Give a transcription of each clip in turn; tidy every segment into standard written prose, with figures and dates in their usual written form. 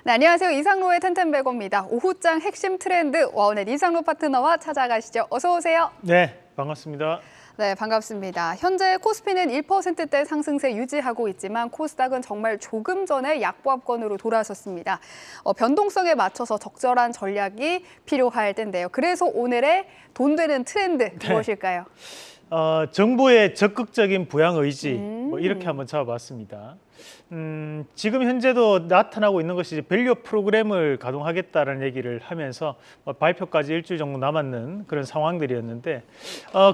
네, 안녕하세요. 이상로의 텐텐베거입니다. 오후장 핵심 트렌드 와우넷 이상로 파트너와 찾아가시죠. 어서 오세요. 네, 반갑습니다. 네, 반갑습니다. 현재 코스피는 1%대 상승세 유지하고 있지만 코스닥은 정말 조금 전에 약보합권으로 돌아섰습니다. 변동성에 맞춰서 적절한 전략이 필요할 텐데요. 그래서 오늘의 돈 되는 트렌드 무엇일까요? 정부의 적극적인 부양 의지 뭐 이렇게 한번 잡아봤습니다. 지금 현재도 나타나고 있는 것이 밸류 프로그램을 가동하겠다는 얘기를 하면서 발표까지 일주일 정도 남았는 그런 상황들이었는데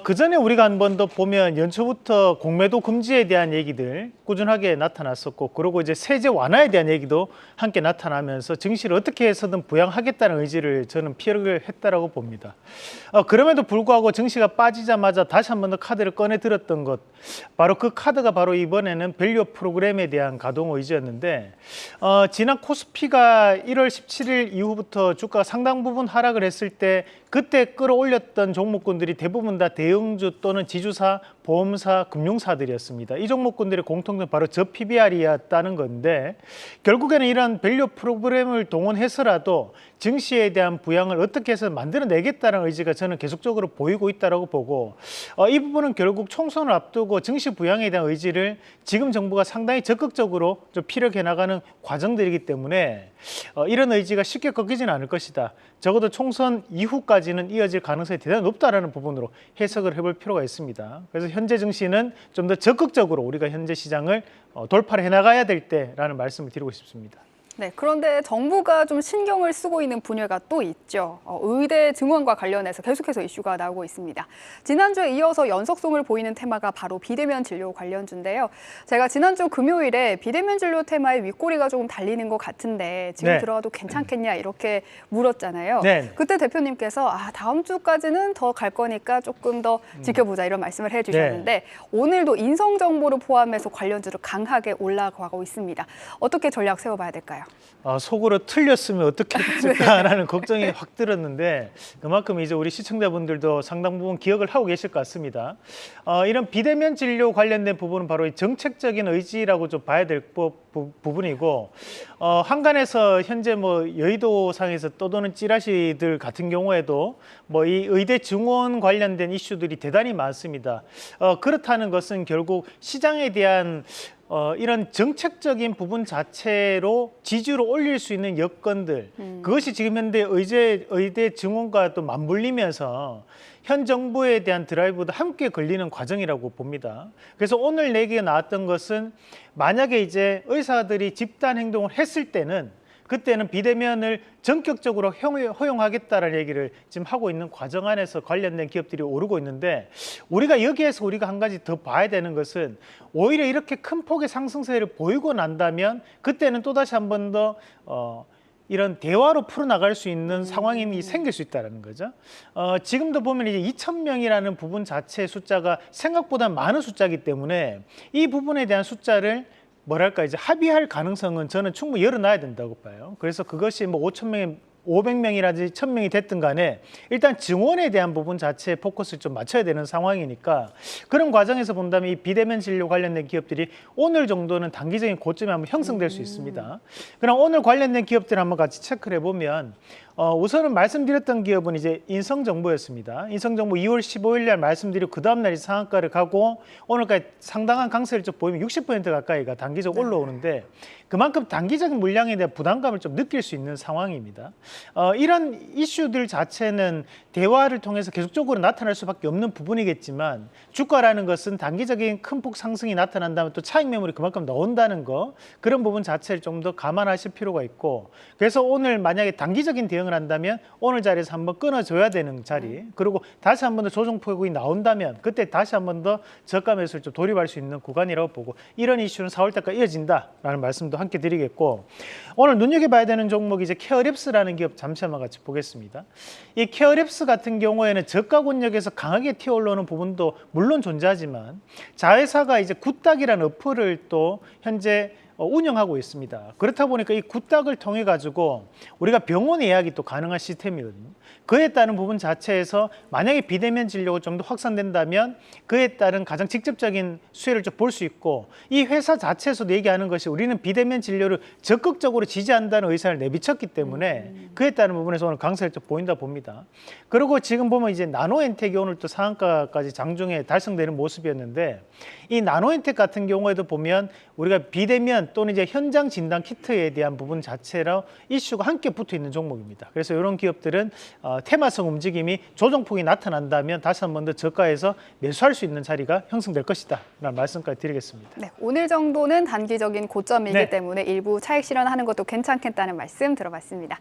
그 전에 우리가 한 번 더 보면 연초부터 공매도 금지에 대한 얘기들 꾸준하게 나타났었고, 그리고 이제 세제 완화에 대한 얘기도 함께 나타나면서 증시를 어떻게 해서든 부양하겠다는 의지를 저는 피력을 했다라고 봅니다. 그럼에도 불구하고 증시가 빠지자마자 다시 한 번 더 카드를 꺼내 들었던 것, 바로 그 카드가 바로 이번에는 밸류 프로그램에 대한 가동 의지였는데, 지난 코스피가 1월 17일 이후부터 주가가 상당 부분 하락을 했을 때 그때 끌어올렸던 종목군들이 대부분 다 대형주 또는 지주사, 보험사, 금융사들이었습니다. 이 종목군들의 공통점 바로 저 PBR이었다는 건데, 결국에는 이런 밸류 프로그램을 동원해서라도 증시에 대한 부양을 어떻게 해서 만들어내겠다는 의지가 저는 계속적으로 보이고 있다고 보고, 이 부분은 결국 총선을 앞두고 증시 부양에 대한 의지를 지금 정부가 상당히 적극적으로 좀 피력해 나가는 과정들이기 때문에 이런 의지가 쉽게 꺾이지는 않을 것이다. 적어도 총선 이후까지는 이어질 가능성이 대단히 높다라는 부분으로 해석을 해볼 필요가 있습니다. 그래서 현재 증시는 좀 더 적극적으로 우리가 현재 시장을 돌파를 해나가야 될 때라는 말씀을 드리고 싶습니다. 네, 그런데 정부가 좀 신경을 쓰고 있는 분야가 또 있죠. 의대 증원과 관련해서 계속해서 이슈가 나오고 있습니다. 지난주에 이어서 연속성을 보이는 테마가 바로 비대면 진료 관련주인데요. 제가 지난주 금요일에 비대면 진료 테마에 윗꼬리가 조금 달리는 것 같은데 지금 들어가도 괜찮겠냐 이렇게 물었잖아요. 네. 그때 대표님께서 다음 주까지는 더 갈 거니까 조금 더 지켜보자 이런 말씀을 해주셨는데 오늘도 인성 정보를 포함해서 관련주로 강하게 올라가고 있습니다. 어떻게 전략 세워봐야 될까요? 속으로 틀렸으면 어떻게 했을까라는 걱정이 확 들었는데, 그만큼 이제 우리 시청자분들도 상당 부분 기억을 하고 계실 것 같습니다. 이런 비대면 진료 관련된 부분은 바로 정책적인 의지라고 좀 봐야 될 부분이고, 한간에서 현재 뭐 여의도상에서 떠도는 찌라시들 같은 경우에도 뭐 이 의대 증원 관련된 이슈들이 대단히 많습니다. 그렇다는 것은 결국 시장에 대한 이런 정책적인 부분 자체로 지지를 올릴 수 있는 여건들, 그것이 지금 현재 의대 증원과 또 맞물리면서 현 정부에 대한 드라이브도 함께 걸리는 과정이라고 봅니다. 그래서 오늘 내기가 나왔던 것은 만약에 이제 의사들이 집단 행동을 했을 때는 그때는 비대면을 전격적으로 허용하겠다는 얘기를 지금 하고 있는 과정 안에서 관련된 기업들이 오르고 있는데, 우리가 여기에서 우리가 한 가지 더 봐야 되는 것은 오히려 이렇게 큰 폭의 상승세를 보이고 난다면 그때는 또다시 한 번 더 이런 대화로 풀어나갈 수 있는 상황이 생길 수 있다는 거죠. 지금도 보면 이제 2,000명이라는 부분 자체의 숫자가 생각보다 많은 숫자이기 때문에 이 부분에 대한 숫자를 뭐랄까 이제 합의할 가능성은 저는 충분히 열어놔야 된다고 봐요. 그래서 그것이 뭐 5,000명이 500명이라든지 1,000명이 됐든 간에 일단 증원에 대한 부분 자체에 포커스를 좀 맞춰야 되는 상황이니까, 그런 과정에서 본다면 이 비대면 진료 관련된 기업들이 오늘 정도는 단기적인 고점이 한번 형성될 수 있습니다. 그럼 오늘 관련된 기업들 한번 같이 체크를 해보면 우선은 말씀드렸던 기업은 이제 인성정보였습니다. 인성정보 2월 15일 날 말씀드리고 그 다음 날이 상한가를 가고 오늘까지 상당한 강세를 좀 보이면 60% 가까이가 단기적으로 올라오는데, 그만큼 단기적인 물량에 대한 부담감을 좀 느낄 수 있는 상황입니다. 이런 이슈들 자체는 대화를 통해서 계속적으로 나타날 수밖에 없는 부분이겠지만, 주가라는 것은 단기적인 큰 폭 상승이 나타난다면 또 차익 매물이 그만큼 나온다는 거, 그런 부분 자체를 좀 더 감안하실 필요가 있고, 그래서 오늘 만약에 단기적인 대응을 한다면 오늘 자리에서 한번 끊어줘야 되는 자리, 그리고 다시 한 번 더 조정폭이 나온다면 그때 다시 한 번 더 저가 매수를 좀 돌입할 수 있는 구간이라고 보고, 이런 이슈는 4월 달까지 이어진다라는 말씀도 함께 드리겠고, 오늘 눈여겨봐야 되는 종목이 이제 케어랩스라는 기업 잠시 한번 같이 보겠습니다. 이 케어랩스 같은 경우에는 저가 권역에서 강하게 튀어올라오는 부분도 물론 존재하지만 자회사가 이제 굿닥이라는 어플을 또 현재 운영하고 있습니다. 그렇다 보니까 이 굿닥을 통해 가지고 우리가 병원 예약이 또 가능한 시스템이거든요. 그에 따른 부분 자체에서 만약에 비대면 진료가 좀 더 확산된다면 그에 따른 가장 직접적인 수혜를 좀 볼 수 있고, 이 회사 자체에서도 얘기하는 것이 우리는 비대면 진료를 적극적으로 지지한다는 의사를 내비쳤기 때문에 그에 따른 부분에서 오늘 강세를 좀 보인다 봅니다. 그리고 지금 보면 이제 나노엔텍이 오늘 또 상한가까지 장중에 달성되는 모습이었는데, 이 나노엔텍 같은 경우에도 보면 우리가 비대면 또는 이제 현장 진단 키트에 대한 부분 자체로 이슈가 함께 붙어 있는 종목입니다. 그래서 이런 기업들은 테마성 움직임이 조정폭이 나타난다면 다시 한 번 더 저가에서 매수할 수 있는 자리가 형성될 것이다 라는 말씀까지 드리겠습니다. 네, 오늘 정도는 단기적인 고점이기 네. 때문에 일부 차익 실현하는 것도 괜찮겠다는 말씀 들어봤습니다.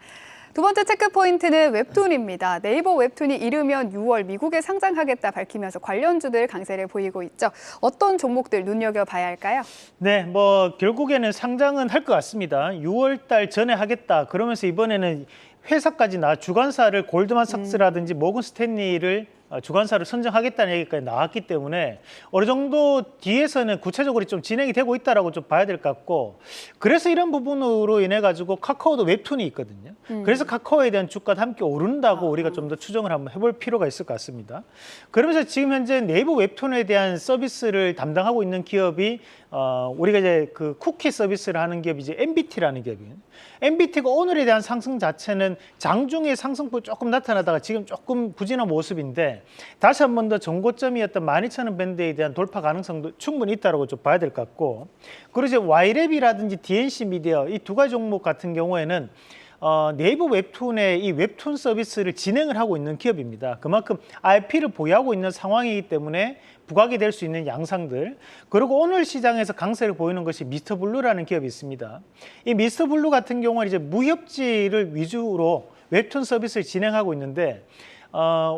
두 번째 체크 포인트는 웹툰입니다. 네이버 웹툰이 이르면 6월 미국에 상장하겠다 밝히면서 관련주들 강세를 보이고 있죠. 어떤 종목들 눈여겨봐야 할까요? 네, 뭐 결국에는 상장은 할 것 같습니다. 6월 달 전에 하겠다 그러면서 이번에는 회사까지 주관사를 골드만삭스라든지 모건 스탠리를 주관사를 선정하겠다는 얘기까지 나왔기 때문에 어느 정도 뒤에서는 구체적으로 좀 진행이 되고 있다라고 좀 봐야 될 것 같고, 그래서 이런 부분으로 인해 가지고 카카오도 웹툰이 있거든요. 그래서 카카오에 대한 주가도 함께 오른다고 우리가 좀 더 추정을 한번 해볼 필요가 있을 것 같습니다. 그러면서 지금 현재 네이버 웹툰에 대한 서비스를 담당하고 있는 기업이 우리가 이제 그 쿠키 서비스를 하는 기업이 이제 MBT라는 기업이에요. MBT가 오늘에 대한 상승 자체는 장중에 상승폭이 조금 나타나다가 지금 조금 부진한 모습인데, 다시 한 번 더 전고점이었던 12,000원 밴드에 대한 돌파 가능성도 충분히 있다고 좀 봐야 될 것 같고, 그리고 이제 Y랩이라든지 DNC 미디어 이 두 가지 종목 같은 경우에는 네이버 웹툰의 이 웹툰 서비스를 진행을 하고 있는 기업입니다. 그만큼 IP를 보유하고 있는 상황이기 때문에 부각이 될 수 있는 양상들. 그리고 오늘 시장에서 강세를 보이는 것이 미스터블루라는 기업이 있습니다. 이 미스터블루 같은 경우는 이제 무협지를 위주로 웹툰 서비스를 진행하고 있는데,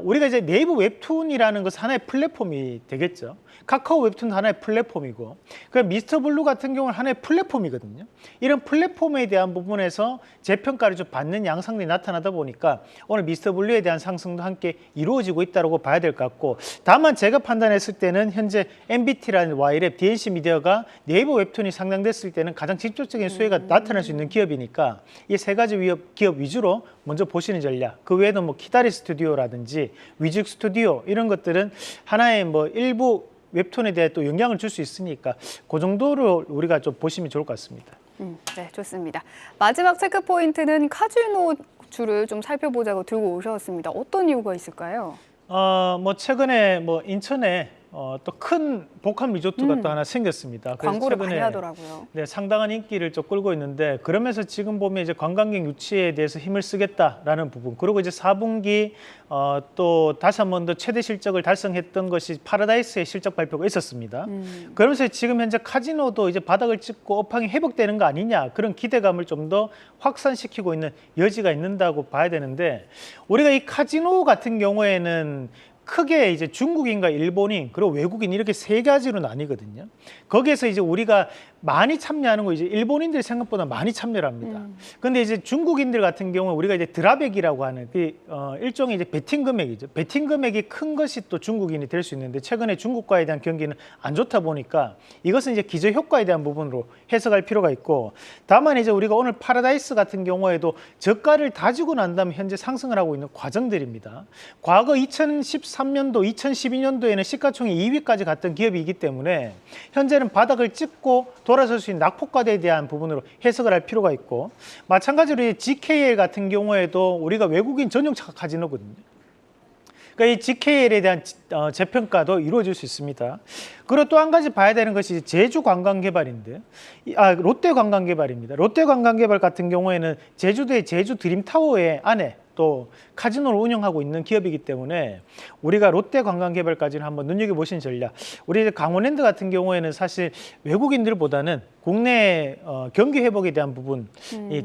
우리가 이제 네이버 웹툰이라는 것은 하나의 플랫폼이 되겠죠. 카카오 웹툰 하나의 플랫폼이고, 그 미스터블루 같은 경우는 하나의 플랫폼이거든요. 이런 플랫폼에 대한 부분에서 재평가를 좀 받는 양상들이 나타나다 보니까 오늘 미스터블루에 대한 상승도 함께 이루어지고 있다고 봐야 될 것 같고, 다만 제가 판단했을 때는 현재 MBT라는 Y랩, DNC 미디어가 네이버 웹툰이 상장됐을 때는 가장 직접적인 수혜가 나타날 수 있는 기업이니까 이 세 가지 기업 위주로 먼저 보시는 전략. 그 외에도 뭐 키다리 스튜디오라든지 위즐 스튜디오 이런 것들은 하나의 뭐 일부 웹툰에 대해 또 영향을 줄 수 있으니까 그 정도로 우리가 좀 보시면 좋을 것 같습니다. 네, 좋습니다. 마지막 체크 포인트는 카지노 주를 좀 살펴보자고 들고 오셨습니다. 어떤 이유가 있을까요? 뭐 최근에 뭐 인천에 또 큰 복합 리조트가 또 하나 생겼습니다. 그래서 광고를 최근에 많이 하더라고요. 네, 상당한 인기를 좀 끌고 있는데, 그러면서 지금 보면 이제 관광객 유치에 대해서 힘을 쓰겠다라는 부분, 그리고 이제 4분기 또 다시 한 번 더 최대 실적을 달성했던 것이 파라다이스의 실적 발표가 있었습니다. 그러면서 지금 현재 카지노도 이제 바닥을 찍고 업황이 회복되는 거 아니냐, 그런 기대감을 좀 더 확산시키고 있는 여지가 있는다고 봐야 되는데, 우리가 이 카지노 같은 경우에는 크게 이제 중국인과 일본인 그리고 외국인 이렇게 세 가지로 나뉘거든요. 거기에서 이제 우리가 많이 참여하는 거 이제 일본인들이 생각보다 많이 참여를 합니다. 근데 이제 중국인들 같은 경우는 우리가 이제 드라백이라고 하는 일종의 이제 베팅 금액이죠. 베팅 금액이 큰 것이 또 중국인이 될 수 있는데, 최근에 중국과에 대한 경기는 안 좋다 보니까 이것은 이제 기저 효과에 대한 부분으로 해석할 필요가 있고, 다만 이제 우리가 오늘 파라다이스 같은 경우에도 저가를 다지고 난 다음에 현재 상승을 하고 있는 과정들입니다. 과거 2013년도, 2012년도에는 시가총액 2위까지 갔던 기업이기 때문에 현재는 바닥을 찍고 돌아설 수 있는 낙폭과대에 대한 부분으로 해석을 할 필요가 있고, 마찬가지로 GKL 같은 경우에도 우리가 외국인 전용 카지노거든요. 그러니까 이 GKL에 대한 재평가도 이루어질 수 있습니다. 그리고 또 한 가지 봐야 되는 것이 제주 관광개발인데, 롯데 관광개발입니다. 롯데 관광개발 같은 경우에는 제주도의 제주 드림타워의 안에 또 카지노를 운영하고 있는 기업이기 때문에 우리가 롯데 관광개발까지는 한번 눈여겨보신 전략. 우리 강원랜드 같은 경우에는 사실 외국인들보다는 국내 경기 회복에 대한 부분이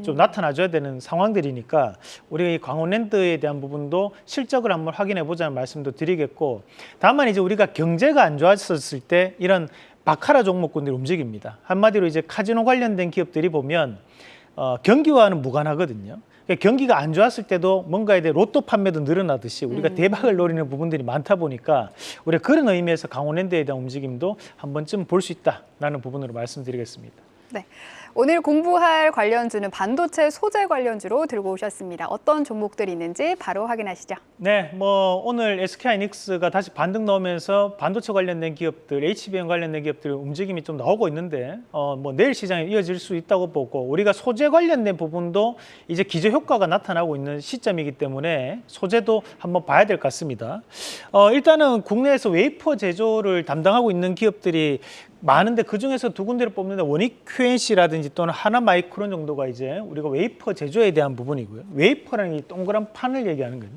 좀 나타나줘야 되는 상황들이니까 우리가 이 강원랜드에 대한 부분도 실적을 한번 확인해 보자는 말씀도 드리겠고, 다만 이제 우리가 경제가 안 좋았었을 때 이런 바카라 종목군들이 움직입니다. 한마디로 이제 카지노 관련된 기업들이 보면 경기와는 무관하거든요. 경기가 안 좋았을 때도 뭔가에 대해 로또 판매도 늘어나듯이 우리가 대박을 노리는 부분들이 많다 보니까 우리가 그런 의미에서 강원랜드에 대한 움직임도 한 번쯤 볼 수 있다라는 부분으로 말씀드리겠습니다. 네, 오늘 공부할 관련주는 반도체 소재 관련주로 들고 오셨습니다. 어떤 종목들이 있는지 바로 확인하시죠. 네, 오늘 SK하이닉스가 다시 반등 나오면서 반도체 관련된 기업들, HBM 관련된 기업들 움직임이 좀 나오고 있는데 내일 시장에 이어질 수 있다고 보고 우리가 소재 관련된 부분도 이제 기저 효과가 나타나고 있는 시점이기 때문에 소재도 한번 봐야 될 것 같습니다. 일단은 국내에서 웨이퍼 제조를 담당하고 있는 기업들이 많은데 그중에서 두 군데를 뽑는데 원익 QNC라든지 또는 하나마이크론 정도가 이제 우리가 웨이퍼 제조에 대한 부분이고요. 웨이퍼라는 이 동그란 판을 얘기하는 거예요.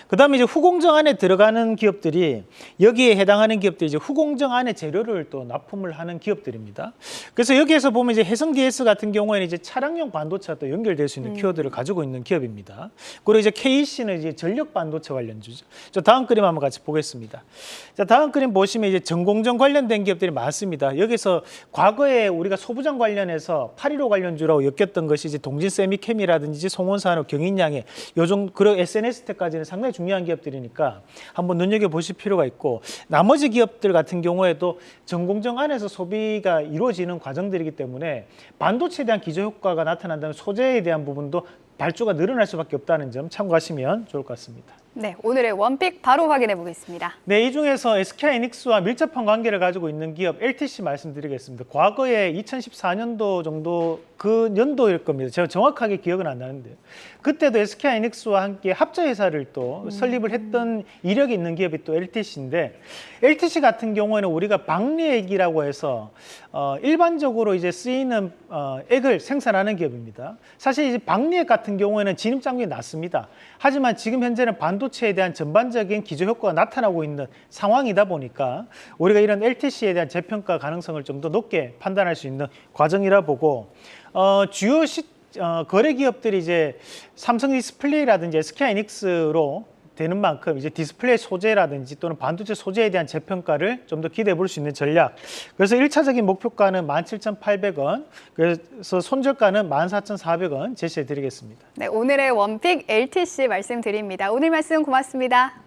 그다음에 이제 후공정 안에 들어가는 기업들이 여기에 해당하는 기업들이 이제 후공정 안에 재료를 또 납품을 하는 기업들입니다. 그래서 여기에서 보면 이제 해성 DS 같은 경우에는 이제 차량용 반도체와 또 연결될 수 있는 키워드를 가지고 있는 기업입니다. 그리고 이제 KC는 이제 전력 반도체 관련주죠. 저 다음 그림 한번 같이 보겠습니다. 자, 다음 그림 보시면 이제 전공정 관련된 기업들이 많습니다. 여기서 과거에 우리가 소부장 관련해서 815 관련주라고 엮였던 것이 이제 동진 세미캠이라든지 송원산업, 경인양해 요즘 그리고 SNS텍까지는 상당히 중요한 기업들이니까 한번 눈여겨보실 필요가 있고 나머지 기업들 같은 경우에도 전공정 안에서 소비가 이루어지는 과정들이기 때문에 반도체에 대한 기저효과가 나타난다면 소재에 대한 부분도 발주가 늘어날 수밖에 없다는 점 참고하시면 좋을 것 같습니다. 네, 오늘의 원픽 바로 확인해 보겠습니다. 네, 이 중에서 SK하이닉스와 밀접한 관계를 가지고 있는 기업 LTC 말씀드리겠습니다. 과거에 2014년도 정도 그 연도일 겁니다. 제가 정확하게 기억은 안 나는데요. 그때도 SK하이닉스와 함께 합자회사를 또 설립을 했던 이력이 있는 기업이 또 LTC인데 LTC 같은 경우에는 우리가 방리액이라고 해서 일반적으로 이제 쓰이는 액을 생산하는 기업입니다. 사실 이제 방리액 같은 경우에는 진입장벽이 낮습니다. 하지만 지금 현재는 반도체에 대한 전반적인 기저 효과가 나타나고 있는 상황이다 보니까 우리가 이런 LTC에 대한 재평가 가능성을 좀 더 높게 판단할 수 있는 과정이라 보고 주요 거래 기업들이 이제 삼성 디스플레이라든지 SK하이닉스로 되는 만큼 이제 디스플레이 소재라든지 또는 반도체 소재에 대한 재평가를 좀 더 기대해 볼 수 있는 전략. 그래서 1차적인 목표가는 17,800원, 그래서 손절가는 14,400원 제시해 드리겠습니다. 네, 오늘의 원픽 LTC 말씀드립니다. 오늘 말씀 고맙습니다.